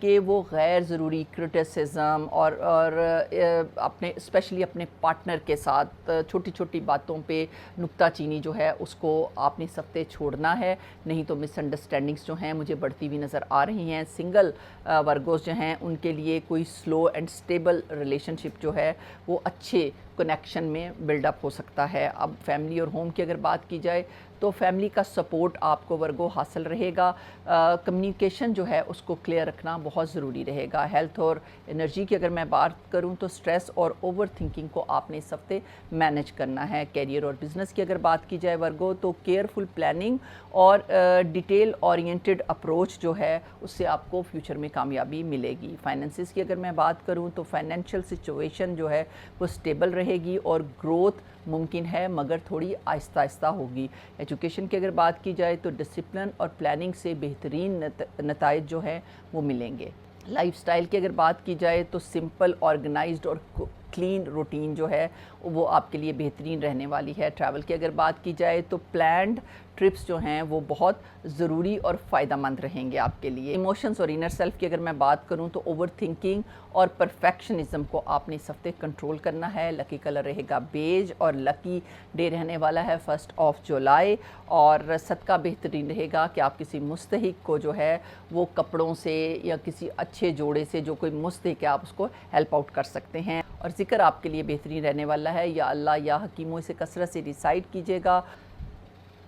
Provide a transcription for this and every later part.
کہ وہ غیر ضروری کرٹیسزم اور اپنے اسپیشلی اپنے پارٹنر کے ساتھ چھوٹی چھوٹی باتوں پہ نکتہ چینی جو ہے اس کو آپ نے اس ہفتے چھوڑنا ہے، نہیں تو مس انڈرسٹینڈنگس جو ہیں مجھے بڑھتی ہوئی نظر آ رہی ہیں۔ سنگل ورگوز جو ہیں ان کے لیے کوئی سلو اینڈ سٹیبل ریلیشن شپ جو ہے وہ اچھے کنیکشن میں بلڈ اپ ہو سکتا ہے۔ اب فیملی اور ہوم کی اگر بات کی جائے تو فیملی کا سپورٹ آپ کو ورگو حاصل رہے گا، کمیونیکیشن جو ہے اس کو کلیئر رکھنا بہت ضروری رہے گا۔ ہیلتھ اور انرجی کی اگر میں بات کروں تو سٹریس اور اوور تھنکنگ کو آپ نے اس ہفتے مینج کرنا ہے۔ کیریئر اور بزنس کی اگر بات کی جائے ورگو تو کیئرفل پلاننگ اور ڈیٹیل اورینٹڈ اپروچ جو ہے اس سے آپ کو فیوچر میں کامیابی ملے گی۔ فائنینسز کی اگر میں بات کروں تو فائنینشیل سچویشن جو ہے وہ سٹیبل رہے گی اور گروتھ ممکن ہے مگر تھوڑی آہستہ آہستہ ہوگی۔ ایجوکیشن کی اگر بات کی جائے تو ڈسپلن اور پلاننگ سے بہترین نتائج جو ہیں وہ ملیں گے۔ لائف سٹائل کی اگر بات کی جائے تو سمپل، آرگنائزڈ اور کلین روٹین جو ہے وہ آپ کے لیے بہترین رہنے والی ہے۔ ٹریول کی اگر بات کی جائے تو پلانڈ ٹرپس جو ہیں وہ بہت ضروری اور فائدہ مند رہیں گے آپ کے لیے۔ ایموشنز اور انر سیلف کی اگر میں بات کروں تو اوور تھنکنگ اور پرفیکشنزم کو آپ نے اس ہفتے کنٹرول کرنا ہے۔ لکی کلر رہے گا بیج اور لکی ڈے رہنے والا ہے 1 جولائی، اور صدقہ بہترین رہے گا کہ آپ کسی مستحق کو جو ہے وہ کپڑوں سے یا کسی اچھے جوڑے سے جو کوئی مستحق ہے آپ اس کو ہیلپ آؤٹ کر سکتے ہیں۔ اور ذکر آپ کے لیے بہترین رہنے والا ہے یا اللہ یا حکیموں، اسے کثرت سے ریسائٹ کیجیے گا۔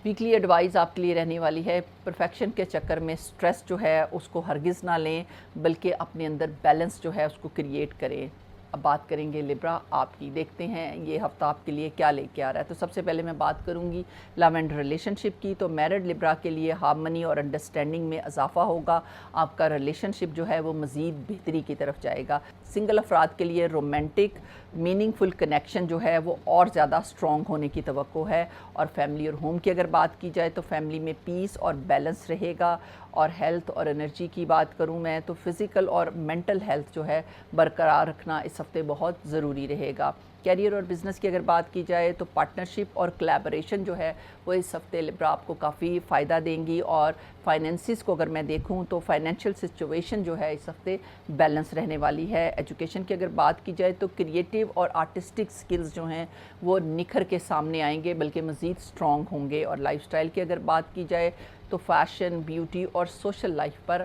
ویکلی ایڈوائز آپ کے لیے رہنے والی ہے پرفیکشن کے چکر میں سٹریس جو ہے اس کو ہرگز نہ لیں بلکہ اپنے اندر بیلنس جو ہے اس کو کریٹ کریں۔ اب بات کریں گے لیبرا آپ کی، دیکھتے ہیں یہ ہفتہ آپ کے لیے کیا لے کے آ رہا ہے۔ تو سب سے پہلے میں بات کروں گی لو اینڈ ریلیشن شپ کی، تو میرڈ لیبرا کے لیے ہارمنی اور انڈرسٹینڈنگ میں اضافہ ہوگا، آپ کا ریلیشن شپ جو ہے وہ مزید بہتری کی طرف جائے گا۔ سنگل افراد کے لیے رومانٹک میننگ فل کنیکشن جو ہے وہ اور زیادہ اسٹرانگ ہونے کی توقع ہے۔ اور فیملی اور ہوم کی اگر بات کی جائے تو فیملی میں پیس اور بیلنس رہے گا۔ اور ہیلتھ اور انرجی کی بات کروں میں تو فزیکل اور مینٹل ہیلتھ جو ہے برقرار رکھنا اس ہفتے بہت ضروری رہے گا۔ کیریئر اور بزنس کی اگر بات کی جائے تو پارٹنرشپ اور کلیبریشن جو ہے وہ اس ہفتے لیبرا آپ کو کافی فائدہ دیں گی۔ اور فائنینسز کو اگر میں دیکھوں تو فائنینشیل سچویشن جو ہے اس ہفتے بیلنس رہنے والی ہے۔ ایجوکیشن کی اگر بات کی جائے تو کریٹیو اور آرٹسٹک سکلز جو ہیں وہ نکھر کے سامنے آئیں گے بلکہ مزید اسٹرانگ ہوں گے۔ اور لائف سٹائل کی اگر بات کی جائے تو فیشن، بیوٹی اور سوشل لائف پر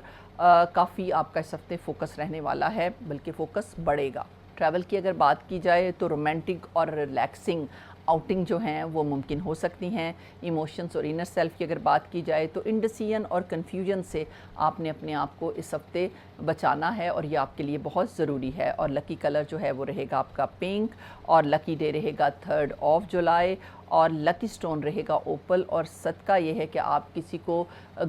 کافی آپ کا اس ہفتے فوکس رہنے والا ہے بلکہ فوکس بڑھے گا۔ ٹریول کی اگر بات کی جائے تو رومانٹک اور ریلیکسنگ آؤٹنگ جو ہیں وہ ممکن ہو سکتی ہیں۔ ایموشنز اور انر سیلف کی اگر بات کی جائے تو انڈیسیژن اور کنفیوژن سے آپ نے اپنے آپ کو اس ہفتے بچانا ہے اور یہ آپ کے لیے بہت ضروری ہے۔ اور لکی کلر جو ہے وہ رہے گا آپ کا پنک، اور لکی ڈے رہے گا 3 جولائی، اور لکی سٹون رہے گا اوپل۔ اور صدقہ یہ ہے کہ آپ کسی کو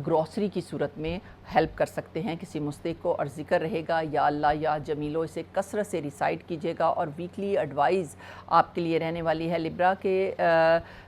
گروسری کی صورت میں ہیلپ کر سکتے ہیں کسی مستحق کو، اور ذکر رہے گا یا اللہ یا جمیلو، اسے کثرت سے ریسائٹ کیجیے گا۔ اور ویکلی ایڈوائز آپ کے لیے رہنے والی ہے لیبرا کہ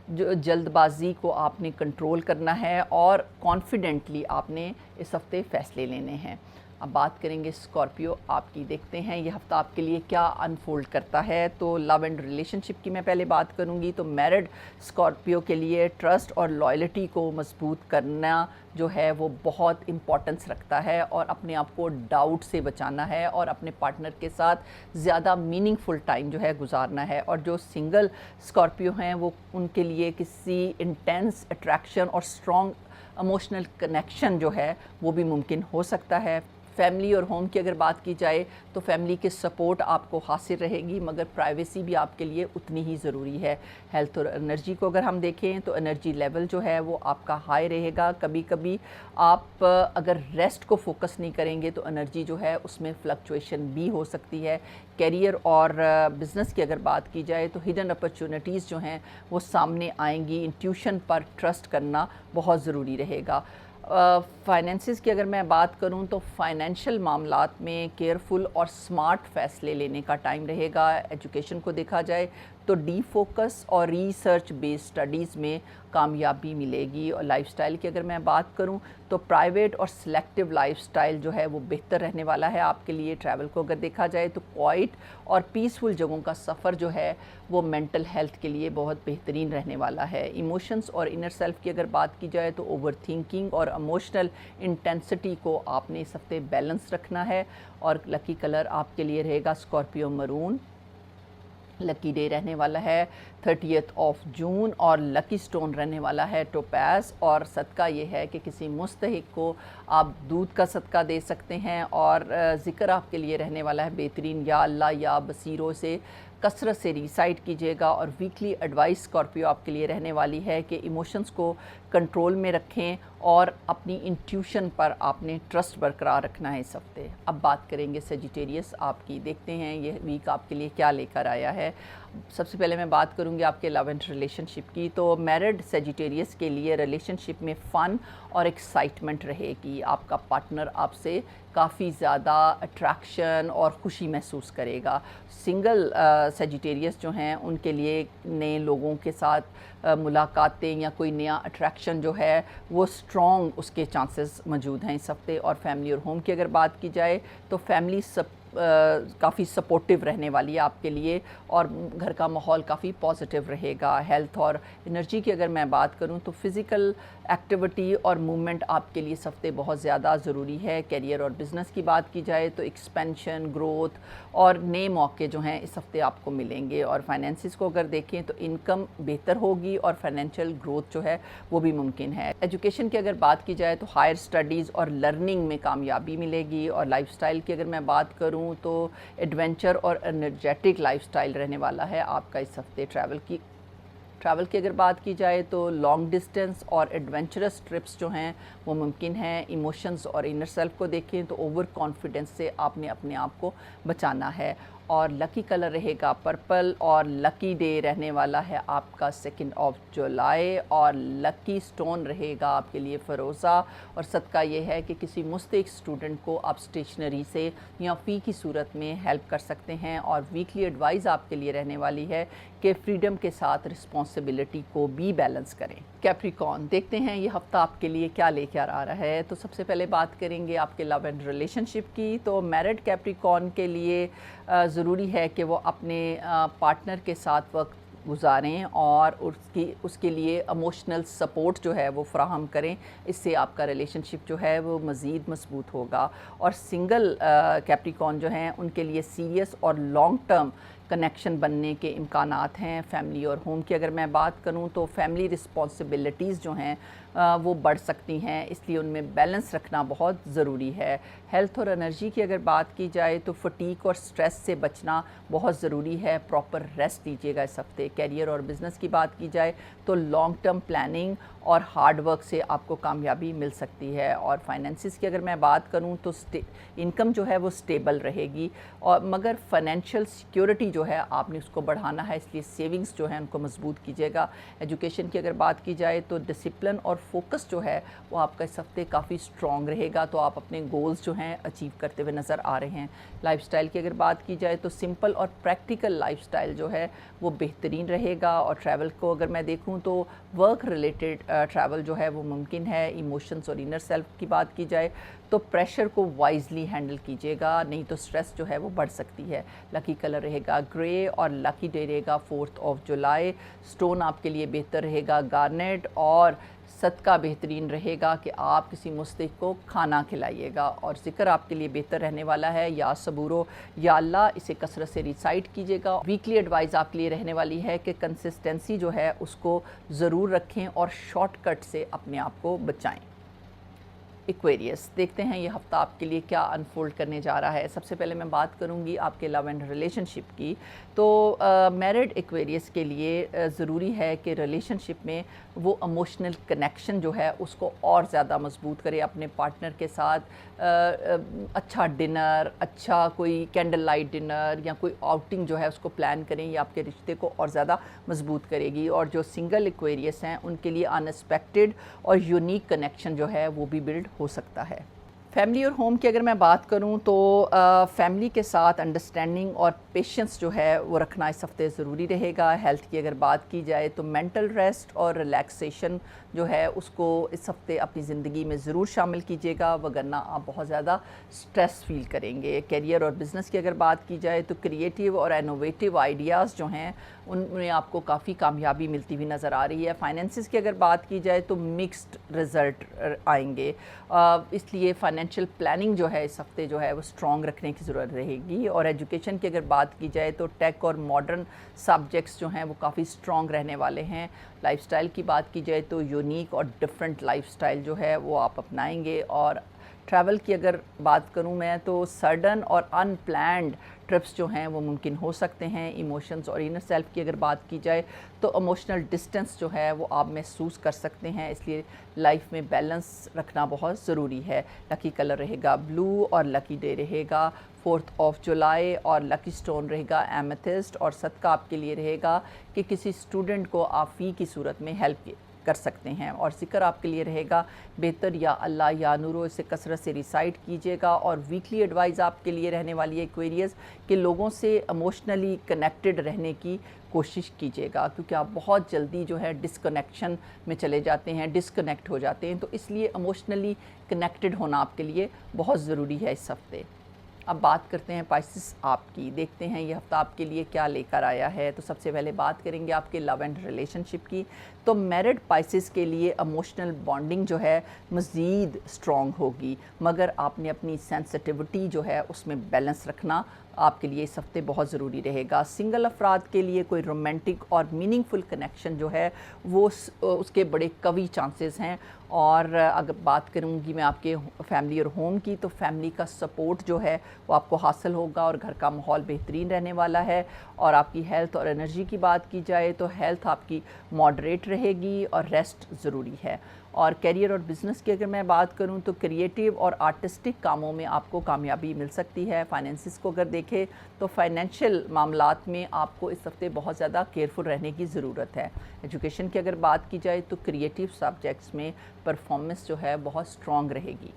جو جلد بازی کو آپ نے کنٹرول کرنا ہے اور کانفیڈنٹلی آپ نے اس ہفتے فیصلے لینے ہیں۔ اب بات کریں گے اسکارپیو آپ کی، دیکھتے ہیں یہ ہفتہ آپ کے لیے کیا انفولڈ کرتا ہے۔ تو لو اینڈ ریلیشن شپ کی میں پہلے بات کروں گی تو میرڈ اسکارپیو کے لیے ٹرسٹ اور لائلٹی کو مضبوط کرنا جو ہے وہ بہت امپورٹنس رکھتا ہے، اور اپنے آپ کو ڈاؤٹ سے بچانا ہے اور اپنے پارٹنر کے ساتھ زیادہ میننگ فل ٹائم جو ہے گزارنا ہے۔ اور جو سنگل اسکارپیو ہیں وہ ان کے لیے کسی انٹینس اٹریکشن اور اسٹرانگ ایموشنل کنیکشن جو ہے وہ بھی ممکن ہو سکتا ہے۔ فیملی اور ہوم کی اگر بات کی جائے تو فیملی کے سپورٹ آپ کو حاصل رہے گی مگر پرائیویسی بھی آپ کے لیے اتنی ہی ضروری ہے۔ ہیلتھ اور انرجی کو اگر ہم دیکھیں تو انرجی لیول جو ہے وہ آپ کا ہائی رہے گا۔ کبھی کبھی آپ اگر ریسٹ کو فوکس نہیں کریں گے تو انرجی جو ہے اس میں فلکچویشن بھی ہو سکتی ہے۔ کیریئر اور بزنس کی اگر بات کی جائے تو ہڈن اپرچونٹیز جو ہیں وہ سامنے آئیں گی، انٹیوشن پر ٹرسٹ کرنا بہت ضروری رہے گا۔ فائنینسز کی اگر میں بات کروں تو فائنینشیل معاملات میں کیئرفل اور سمارٹ فیصلے لینے کا ٹائم رہے گا۔ ایجوکیشن کو دیکھا جائے تو ڈی فوکس اور ریسرچ بیس اسٹڈیز میں کامیابی ملے گی۔ اور لائف سٹائل کی اگر میں بات کروں تو پرائیویٹ اور سلیکٹیو لائف سٹائل جو ہے وہ بہتر رہنے والا ہے آپ کے لیے۔ ٹریول کو اگر دیکھا جائے تو کوائٹ اور پیسفل جگہوں کا سفر جو ہے وہ مینٹل ہیلتھ کے لیے بہت بہترین رہنے والا ہے۔ ایموشنز اور انر سیلف کی اگر بات کی جائے تو اوور تھنکنگ اور ایموشنل انٹینسٹی کو آپ نے اس ہفتے بیلنس رکھنا ہے۔ اور لکی کلر آپ کے لیے رہے گا اسکارپیو مرون۔ لکی ڈے رہنے والا ہے 30 جون اور لکی سٹون رہنے والا ہے ٹوپاز۔ اور صدقہ یہ ہے کہ کسی مستحق کو آپ دودھ کا صدقہ دے سکتے ہیں۔ اور ذکر آپ کے لیے رہنے والا ہے بہترین یا اللہ یا بصیروں سے کثرت سے ریسائٹ کیجیے گا۔ اور ویکلی ایڈوائس اسکارپیو آپ کے لیے رہنے والی ہے کہ ایموشنز کو کنٹرول میں رکھیں اور اپنی انٹیوشن پر آپ نے ٹرسٹ برقرار رکھنا ہے اس ہفتے۔ اب بات کریں گے سیجیٹیریس آپ کی، دیکھتے ہیں یہ ویک آپ کے لیے کیا لے کر آیا ہے۔ سب سے پہلے میں بات کروں گی آپ کے لو اینڈ ریلیشن شپ کی۔ تو میرڈ سیجیٹیریس کے لیے ریلیشن شپ میں فن اور ایکسائٹمنٹ رہے گی۔ آپ کا پارٹنر آپ سے کافی زیادہ اٹریکشن اور خوشی محسوس کرے گا۔ سنگل سیجیٹیریس جو ہیں ان کے لیے نئے لوگوں کے ساتھ ملاقاتیں یا کوئی نیا اٹریکشن جو ہے وہ اسٹرانگ اس کے چانسز موجود ہیں اس ہفتے۔ اور فیملی اور ہوم کی اگر بات کی جائے تو فیملی کافی سپورٹیو رہنے والی ہے آپ کے لیے اور گھر کا ماحول کافی پازیٹیو رہے گا۔ ہیلتھ اور انرجی کی اگر میں بات کروں تو فزیکل ایکٹیویٹی اور موومنٹ آپ کے لیے اس ہفتے بہت زیادہ ضروری ہے۔ کیریئر اور بزنس کی بات کی جائے تو ایکسپینشن، گروتھ اور نئے موقع جو ہیں اس ہفتے آپ کو ملیں گے۔ اور فائنینسز کو اگر دیکھیں تو انکم بہتر ہوگی اور فائنینشیل گروتھ جو ہے وہ بھی ممکن ہے۔ ایجوکیشن کی اگر بات کی جائے تو ہائر اسٹڈیز اور لرننگ میں کامیابی ملے گی۔ اور لائف سٹائل کی اگر میں بات کروں تو ایڈونچر اور انرجیٹک لائف سٹائل رہنے والا ہے آپ کا اس ہفتے۔ ٹریول کی اگر بات کی جائے تو لانگ ڈسٹینس اور ایڈونچرس ٹرپس جو ہیں وہ ممکن ہیں۔ ایموشنز اور انر سیلف کو دیکھیں تو اوور کانفیڈنس سے آپ نے اپنے آپ کو بچانا ہے۔ اور لکی کلر رہے گا پرپل اور لکی ڈے رہنے والا ہے آپ کا 2 جولائی اور لکی سٹون رہے گا آپ کے لیے فروزہ۔ اور صدقہ یہ ہے کہ کسی مستحق اسٹوڈنٹ کو آپ اسٹیشنری سے یا فی کی صورت میں ہیلپ کر سکتے ہیں۔ اور ویکلی ایڈوائز آپ کے لیے رہنے والی ہے کہ فریڈم کے ساتھ رسپانسبلٹی کو بھی بیلنس کریں۔ کیپریکون، دیکھتے ہیں یہ ہفتہ آپ کے لیے کیا لے کر آ رہا ہے۔ تو سب سے پہلے بات کریں گے آپ کے لو اینڈ ریلیشن شپ کی۔ تو میرڈ کیپریکون کے لیے ضروری ہے کہ وہ اپنے پارٹنر کے ساتھ وقت گزاریں اور اس کے لیے ایموشنل سپورٹ جو ہے وہ فراہم کریں۔ اس سے آپ کا ریلیشن شپ جو ہے وہ مزید مضبوط ہوگا۔ اور سنگل کیپریکون جو ہیں ان کے لیے سیریس اور لانگ ٹرم کنیکشن بننے کے امکانات ہیں۔ فیملی اور ہوم کی اگر میں بات کروں تو فیملی رسپانسبلٹیز جو ہیں وہ بڑھ سکتی ہیں، اس لیے ان میں بیلنس رکھنا بہت ضروری ہے۔ ہیلتھ اور انرجی کی اگر بات کی جائے تو فٹیک اور سٹریس سے بچنا بہت ضروری ہے، پراپر ریسٹ لیجیے گا اس ہفتے۔ کیریئر اور بزنس کی بات کی جائے تو لانگ ٹرم پلاننگ اور ہارڈ ورک سے آپ کو کامیابی مل سکتی ہے۔ اور فائنینسز کی اگر میں بات کروں تو انکم جو ہے وہ سٹیبل رہے گی اور مگر فائنینشیل سیکیورٹی جو ہے آپ نے اس کو بڑھانا ہے، اس لیے سیونگز جو ہیں ان کو مضبوط کیجیے گا۔ ایجوکیشن کی اگر بات کی جائے تو ڈسپلن اور فوکس جو ہے وہ آپ کا اس ہفتے کافی اسٹرانگ رہے گا، تو آپ اپنے گولز جو ہیں اچیو کرتے ہوئے نظر آ رہے ہیں۔ لائف سٹائل کی اگر بات کی جائے تو سمپل اور پریکٹیکل لائف سٹائل جو ہے وہ بہترین رہے گا۔ اور ٹریول کو اگر میں دیکھوں تو ورک ریلیٹڈ ٹریول جو ہے وہ ممکن ہے۔ ایموشنز اور انر سیلف کی بات کی جائے تو پریشر کو وائزلی ہینڈل کیجیے گا، نہیں تو سٹریس جو ہے وہ بڑھ سکتی ہے۔ لکی کلر رہے گا گرے اور لکی ڈے رہے گا 4 جولائی۔ سٹون آپ کے لیے بہتر رہے گا گارنیٹ اور صدقہ بہترین رہے گا کہ آپ کسی مستحق کو کھانا کھلائیے گا۔ اور ذکر آپ کے لیے بہتر رہنے والا ہے یا صبورو یا اللہ، اسے کثرت سے ریسائٹ کیجیے گا۔ ویکلی ایڈوائز آپ کے لیے رہنے والی ہے کہ کنسسٹنسی جو ہے اس کو ضرور رکھیں اور شارٹ کٹ سے اپنے آپ کو بچائیں۔ ایکویریس، دیکھتے ہیں یہ ہفتہ آپ کے لیے کیا انفولڈ کرنے جا رہا ہے۔ سب سے پہلے میں بات کروں گی آپ کے لو اینڈ ریلیشن شپ کی۔ تو میرڈ ایکویریس کے لیے ضروری ہے کہ ریلیشن شپ میں وہ ایموشنل کنیکشن جو ہے اس کو اور زیادہ مضبوط کرے اپنے پارٹنر کے ساتھ۔ اچھا ڈنر، اچھا کوئی کینڈل لائٹ ڈنر یا کوئی آؤٹنگ جو ہے اس کو پلان کریں، یہ آپ کے رشتے کو اور زیادہ مضبوط کرے گی۔ اور جو سنگل ایکویریس ہیں ان کے لیے انسپیکٹڈ اور یونیک کنیکشن جو ہے وہ بھی بلڈ ہو سکتا ہے۔ فیملی اور ہوم کی اگر میں بات کروں تو فیملی کے ساتھ انڈرسٹینڈنگ اور پیشنس جو ہے وہ رکھنا اس ہفتے ضروری رہے گا۔ ہیلتھ کی اگر بات کی جائے تو مینٹل ریسٹ اور ریلیکسیشن جو ہے اس کو اس ہفتے اپنی زندگی میں ضرور شامل کیجیے گا، وگرنہ آپ بہت زیادہ سٹریس فیل کریں گے۔ کیریئر اور بزنس کی اگر بات کی جائے تو کریٹیو اور انوویٹیو آئیڈیاز جو ہیں ان میں آپ کو کافی کامیابی ملتی ہوئی نظر آ رہی ہے۔ فائنینسز کی اگر بات کی جائے تو مکسڈ رزلٹ آئیں گے، اس لیے فائنینشیل پلاننگ جو ہے اس ہفتے جو ہے وہ اسٹرانگ رکھنے کی ضرورت رہے گی۔ اور ایجوکیشن کی اگر بات کی جائے تو ٹیک اور ماڈرن سبجیکٹس جو ہیں وہ کافی اسٹرانگ رہنے والے ہیں۔ لائف سٹائل کی بات کی جائے تو یونیک اور ڈفرینٹ لائف سٹائل جو ہے وہ آپ اپنائیں گے۔ اور ٹریول کی اگر بات کروں میں تو سڈن اور ان پلانڈ ٹرپس جو ہیں وہ ممکن ہو سکتے ہیں۔ ایموشنز اور انر سیلف کی اگر بات کی جائے تو ایموشنل ڈسٹنس جو ہے وہ آپ محسوس کر سکتے ہیں، اس لیے لائف میں بیلنس رکھنا بہت ضروری ہے۔ لکی کلر رہے گا بلو اور لکی ڈے رہے گا 4 جولائی اور لکی سٹون رہے گا ایمیتھسٹ۔ اور صدقہ آپ کے لیے رہے گا کہ کسی اسٹوڈنٹ کو آپ فی کی صورت میں ہیلپ کر سکتے ہیں۔ اور ذکر آپ کے لیے رہے گا بہتر یا اللہ یا نورو، اسے کثرت سے ریسائٹ کیجیے گا۔ اور ویکلی ایڈوائز آپ کے لیے رہنے والی ہے ایکویریس کہ لوگوں سے ایموشنلی کنیکٹڈ رہنے کی کوشش کیجیے گا، کیونکہ آپ بہت جلدی جو ہے ڈسکنیکشن میں چلے جاتے ہیں، ڈسکنیکٹ ہو جاتے ہیں، تو اس لیے ایموشنلی کنیکٹڈ ہونا آپ کے لیے بہت ضروری ہے اس ہفتے۔ اب بات کرتے ہیں پائسس آپ کی، دیکھتے ہیں یہ ہفتہ آپ کے لیے کیا لے کر آیا ہے۔ تو سب سے پہلے بات کریں گے آپ کے لو اینڈ ریلیشن شپ کی۔ تو میرڈ پائسس کے لیے ایموشنل بانڈنگ جو ہے مزید اسٹرانگ ہوگی، مگر آپ نے اپنی سینسٹیوٹی جو ہے اس میں بیلنس رکھنا آپ کے لیے اس ہفتے بہت ضروری رہے گا۔ سنگل افراد کے لیے کوئی رومانٹک اور میننگ فل کنیکشن جو ہے وہ اس کے بڑے قوی چانسز ہیں۔ اور اگر بات کروں گی میں آپ کے فیملی اور ہوم کی تو فیملی کا سپورٹ جو ہے وہ آپ کو حاصل ہوگا اور گھر کا ماحول بہترین رہنے والا ہے۔ اور آپ کی ہیلتھ اور انرجی کی بات کی جائے تو ہیلتھ آپ کی ماڈریٹ رہے گی اور ریسٹ ضروری ہے۔ اور کیریئر اور بزنس کی اگر میں بات کروں تو کریٹیو اور آرٹسٹک کاموں میں آپ کو کامیابی مل سکتی ہے۔ فائنینسز کو اگر دیکھیں تو فائنینشیل معاملات میں آپ کو اس ہفتے بہت زیادہ کیئرفل رہنے کی ضرورت ہے۔ ایجوکیشن کی اگر بات کی جائے تو کریٹیو سبجیکٹس میں پرفارمنس جو ہے بہت اسٹرانگ رہے گی۔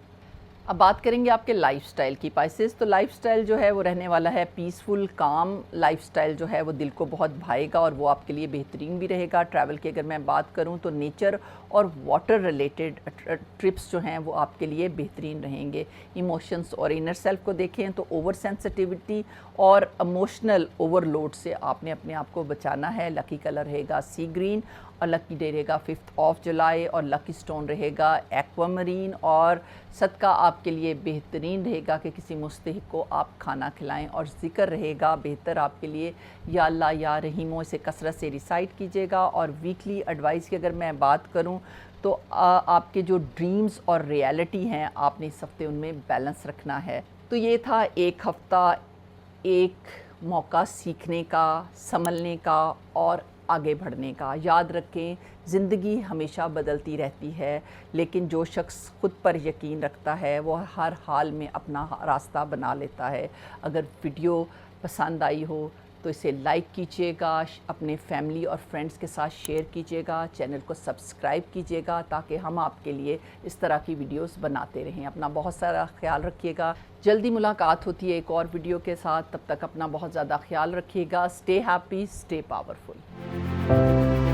اب بات کریں گے آپ کے لائف سٹائل کی پائسس۔ تو لائف سٹائل جو ہے وہ رہنے والا ہے پیسفل کام لائف سٹائل جو ہے وہ دل کو بہت بھائے گا اور وہ آپ کے لیے بہترین بھی رہے گا۔ ٹریول کی اگر میں بات کروں تو نیچر اور واٹر ریلیٹڈ ٹرپس جو ہیں وہ آپ کے لیے بہترین رہیں گے۔ ایموشنز اور انر سیلف کو دیکھیں تو اوور سینسٹیوٹی اور ایموشنل اوور لوڈ سے آپ نے اپنے آپ کو بچانا ہے۔ لکی کلر رہے گا سی گرین اور لکی ڈے رہے گا 5 جولائی اور لکی سٹون رہے گا ایکوامرین۔ اور صدقہ آپ کے لیے بہترین رہے گا کہ کسی مستحق کو آپ کھانا کھلائیں۔ اور ذکر رہے گا بہتر آپ کے لیے یا اللہ یا رحیموں، اسے کثرت سے ریسائٹ کیجیے گا۔ اور ویکلی ایڈوائس کی اگر میں بات کروں تو آپ کے جو ڈریمز اور ریالٹی ہیں آپ نے اس ہفتے ان میں بیلنس رکھنا ہے۔ تو یہ تھا ایک ہفتہ ایک موقع سیکھنے کا، سنبھلنے کا اور آگے بڑھنے کا۔ یاد رکھیں زندگی ہمیشہ بدلتی رہتی ہے، لیکن جو شخص خود پر یقین رکھتا ہے وہ ہر حال میں اپنا راستہ بنا لیتا ہے۔ اگر ویڈیو پسند آئی ہو تو اسے لائک کیجیے گا، اپنے فیملی اور فرینڈز کے ساتھ شیئر کیجیے گا، چینل کو سبسکرائب کیجیے گا تاکہ ہم آپ کے لیے اس طرح کی ویڈیوز بناتے رہیں۔ اپنا بہت سارا خیال رکھیے گا۔ جلدی ملاقات ہوتی ہے ایک اور ویڈیو کے ساتھ، تب تک اپنا بہت زیادہ خیال رکھیے گا۔ Stay happy, stay powerful.